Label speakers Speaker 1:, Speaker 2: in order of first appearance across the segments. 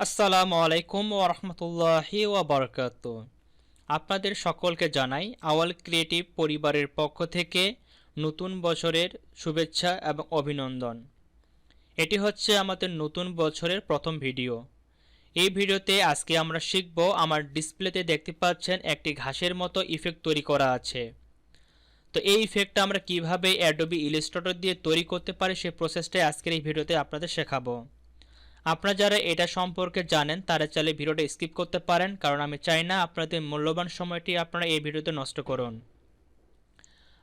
Speaker 1: আসসালামু আলাইকুম ওয়া রাহমাতুল্লাহি ওয়া বারাকাতুহু। আপনাদের সকলকে জানাই আওয়াল ক্রিয়েটিভ পরিবারের পক্ষ থেকে নতুন বছরের শুভেচ্ছা এবং অভিনন্দন। এটি হচ্ছে আমাদের নতুন বছরের প্রথম ভিডিও। এই ভিডিওতে আজকে আমরা শিখব, আমার ডিসপ্লেতে দেখতে পাচ্ছেন একটি ঘাসের মতো ইফেক্ট তৈরি করা আছে। তো এই ইফেক্টটা আমরা কিভাবে অ্যাডোবি ইলাস্ট্রেটর দিয়ে তৈরি করতে পারি সেই প্রসেসটাই আজকের এই ভিডিওতে আপনাদের শেখাবো। আপনারা যারা এটা সম্পর্কে জানেন তারা চাইলে ভিডিওটা স্কিপ করতে পারেন, কারণ আমি চাই না আপনাদের মূল্যবান সময়টি আপনারা এই ভিডিওতে নষ্ট করুন।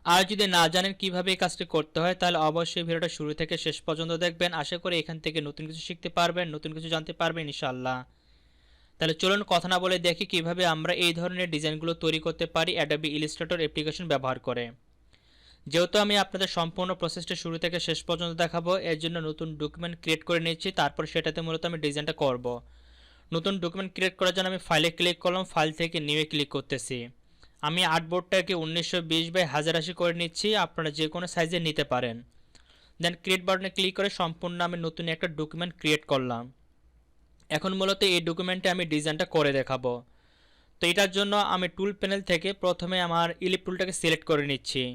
Speaker 1: আর যদি না জানেন কিভাবে এই কাজটি করতে হয় তাহলে অবশ্যই ভিডিওটা শুরু থেকে শেষ পর্যন্ত দেখবেন। আশা করি এখান থেকে নতুন কিছু শিখতে পারবেন, নতুন কিছু জানতে পারবেন ইনশাআল্লাহ। তাহলে চলুন কথা না বলে দেখি কিভাবে আমরা এই ধরনের ডিজাইনগুলো তৈরি করতে পারি অ্যাডোবি ইলাস্ট্রেটর অ্যাপ্লিকেশন ব্যবহার করে। যেহেতু আমি আপনাদের সম্পূর্ণ প্রসেসটা শুরু থেকে শেষ পর্যন্ত দেখাবো, এর জন্য নতুন ডকুমেন্ট ক্রিয়েট করে নিচ্ছি। তারপর সেটাতে মূলত আমি ডিজাইনটা করব। নতুন ডকুমেন্ট ক্রিয়েট করার জন্য আমি ফাইলে ক্লিক করলাম, ফাইল থেকে নিউয়ে ক্লিক করতেছি। আমি আর্টবোর্ডটাকে 1920x1080 করে নিচ্ছি, আপনারা যে কোনো সাইজে নিতে পারেন। দেন ক্রিয়েট বাটনে ক্লিক করে সম্পূর্ণ আমি নতুন একটা ডকুমেন্ট ক্রিয়েট করলাম। এখন মূলত এই ডকুমেন্টে আমি ডিজাইনটা করে দেখাবো। তো এটার জন্য আমি টুল প্যানেল থেকে প্রথমে আমার ইলিপ টুলটাকে সিলেক্ট করে নিচ্ছি।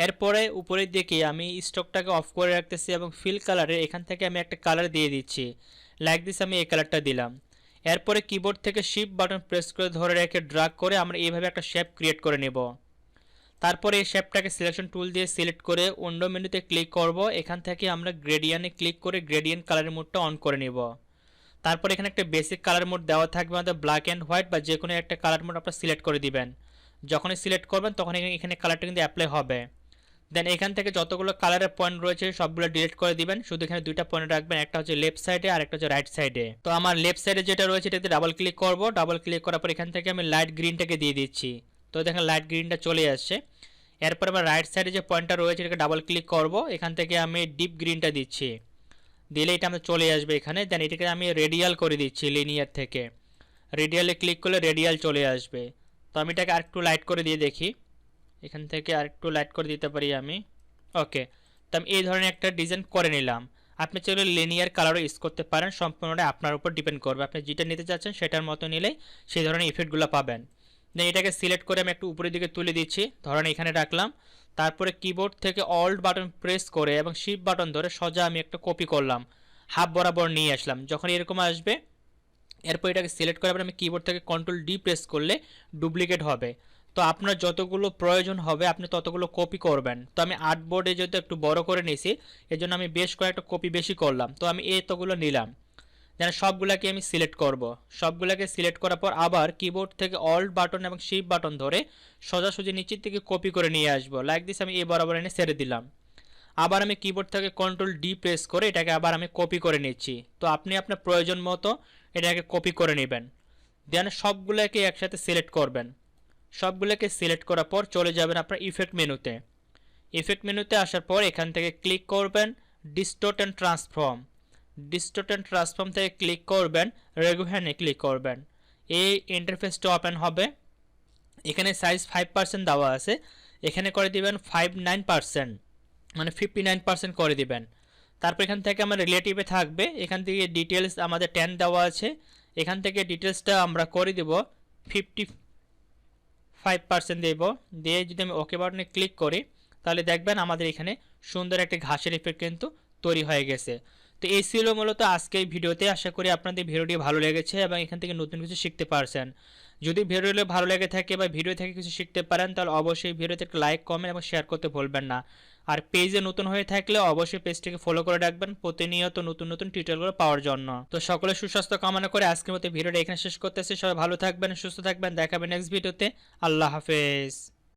Speaker 1: এরপরে উপরের দিকে আমি স্টকটাকে অফ করে রাখতেছি এবং ফিল কালারে এখান থেকে আমি একটা কালার দিয়ে দিচ্ছি। লাইক দিস আমি এই কালারটা দিলাম। এরপরে কিবোর্ড থেকে শিফট বাটন প্রেস করে ধরে রেখে ড্র্যাগ করে আমরা এইভাবে একটা শেপ ক্রিয়েট করে নেব। তারপরে এই শেপটাকে সিলেকশন টুল দিয়ে সিলেক্ট করে উইন্ডো মেনুতে ক্লিক করব। এখান থেকে আমরা গ্রেডিয়েন্টে ক্লিক করে গ্রেডিয়েন্ট কালারের মোডটা অন করে নেব। তারপর এখানে একটা বেসিক কালার মোড দেওয়া থাকবে, আমাদের ব্ল্যাক অ্যান্ড হোয়াইট বা যে কোনো একটা কালার মোড আপনারা সিলেক্ট করে দিবেন। যখনই সিলেক্ট করবেন তখন এখানে কালারটা কিন্তু অ্যাপ্লাই হবে। দেন এখান থেকে যতগুলো কালারের পয়েন্ট রয়েছে সবগুলো ডিলিট করে দিবেন, শুধু এখানে দুইটা পয়েন্ট রাখবেন, একটা হচ্ছে লেফট সাইডে আর একটা হচ্ছে রাইট সাইডে। তো আমার লেফট সাইডে যেটা রয়েছে এটাতে ডাবল ক্লিক করব। ডাবল ক্লিক করার পর এখান থেকে আমি লাইট গ্রিনটাকে দিয়ে দিচ্ছি। তো দেখেন লাইট গ্রিনটা চলে আসছে। এরপর আবার রাইট সাইডে যে পয়েন্টটা রয়েছে এটাকে ডাবল ক্লিক করব, এখান থেকে আমি ডিপ গ্রিনটা দিচ্ছি। দিলে এটা আমাদের চলে আসবে এখানে। দেন এটাকে আমি রেডিয়াল করে দিচ্ছি, লিনিয়ার থেকে রেডিয়ালে ক্লিক করলে রেডিয়াল চলে আসবে। তো আমি এটাকে আরেকটু লাইট করে দিয়ে দেখি, এখান থেকে আরেকটু লাইট করে দিতে পারি আমি। ওকে, তো আমি এই ধরনের একটা ডিজাইন করে নিলাম। আপনি চাইলে লিনিয়ার কালারও ইউজ করতে পারেন, সম্পূর্ণটা আপনার উপর ডিপেন্ড করবে। আপনি যেটা নিতে চাচ্ছেন সেটার মতো নিলে সেই ধরনের ইফেক্টগুলো পাবেন। দেন এটাকে সিলেক্ট করে আমি একটু উপরের দিকে তুলে দিচ্ছি, ধরেন এখানে রাখলাম। তারপরে কিবোর্ড থেকে অল্ট বাটন প্রেস করে এবং শিফট বাটন ধরে সোজা আমি একটা কপি করলাম, হাফ বরাবর নিয়ে আসলাম। যখন এরকম আসবে এরপর এটাকে সিলেক্ট করে আমি কিবোর্ড থেকে কন্ট্রোল ডি প্রেস করলে ডুপ্লিকেট হবে। তো আপনার যতগুলো প্রয়োজন হবে আপনি ততগুলো কপি করবেন। তো আমি আর্টবোর্ডে যেহেতু একটু বড় করে নিয়েছি এজন্য আমি বেশ কয়েকটা কপি বেশি করলাম। তো আমি এতগুলো নিলাম, যেন সবগুলোকে আমি সিলেক্ট করব। সবগুলোকে সিলেক্ট করার পর আবার কিবোর্ড থেকে অল্ট বাটন এবং শিফট বাটন ধরে সোজাসুজি নিচের থেকে কপি করে নিয়ে আসবো। লাইক দিস আমি এই বরাবর এনে ছেড়ে দিলাম। আবার আমি কিবোর্ড থেকে কন্ট্রোল ডি প্রেস করে এটাকে আবার আমি কপি করে নিচ্ছি। তো আপনি আপনার প্রয়োজন মতো এটাকে কপি করে নেবেন। দেন সবগুলোকে একসাথে সিলেক্ট করবেন। সবগুলোকে সিলেক্ট করার পর চলে যাবেন আপনার ইফেক্ট মেনুতে। ইফেক্ট মেনুতে আসার পর এখান থেকে ক্লিক করবেন ডিস্টোর্ট অ্যান্ড ট্রান্সফর্ম। ডিস্টোর্ট অ্যান্ড ট্রান্সফর্ম থেকে ক্লিক করবেন রেগুহ্যানে ক্লিক করবেন। এই ইন্টারফেসটা ওপেন হবে। এখানে সাইজ 5% দেওয়া আছে, এখানে করে দিবেন 59%, মানে 59% করে দিবেন। তারপর এখান থেকে আমার রিলেটিভে থাকবে, এখান থেকে ডিটেলস আমাদের 10 দেওয়া আছে, এখান থেকে ডিটেলসটা আমরা করে দেব 55% দেব। দিয়ে যদি আমি ওকে বাটনে ক্লিক করি তাহলে দেখবেন আমাদের এখানে সুন্দর একটা ঘাসের ইফেক্ট কিন্তু তৈরি হয়ে গেছে। তো এই ছিল মূলত আজকে এই ভিডিওতে। আশা করি আপনাদের ভিডিওটি ভালো লেগেছে এবং এখান থেকে নতুন কিছু শিখতে পারছেন। যদি ভিডিওটি ভালো লেগে থাকে বা ভিডিও থেকে কিছু শিখতে পারেন তাহলে অবশ্যই ভিডিওতে একটা লাইক, কমেন্ট এবং শেয়ার করতে ভুলবেন না। আর পেজে নতুন হয়ে থাকলে অবশ্যই পেজটিকে ফলো করে রাখবেন প্রতিনিয়ত নতুন নতুন টিউটোরিয়ালগুলো পাওয়ার জন্য। তো সকলের সুস্বাস্থ্য কামনা করে আজকের মতো ভিডিওটা এখানে শেষ করতেছি। সবাই ভালো থাকবেন, সুস্থ থাকবেন, দেখাবেন নেক্সট ভিডিওতে। আল্লাহ হাফেজ।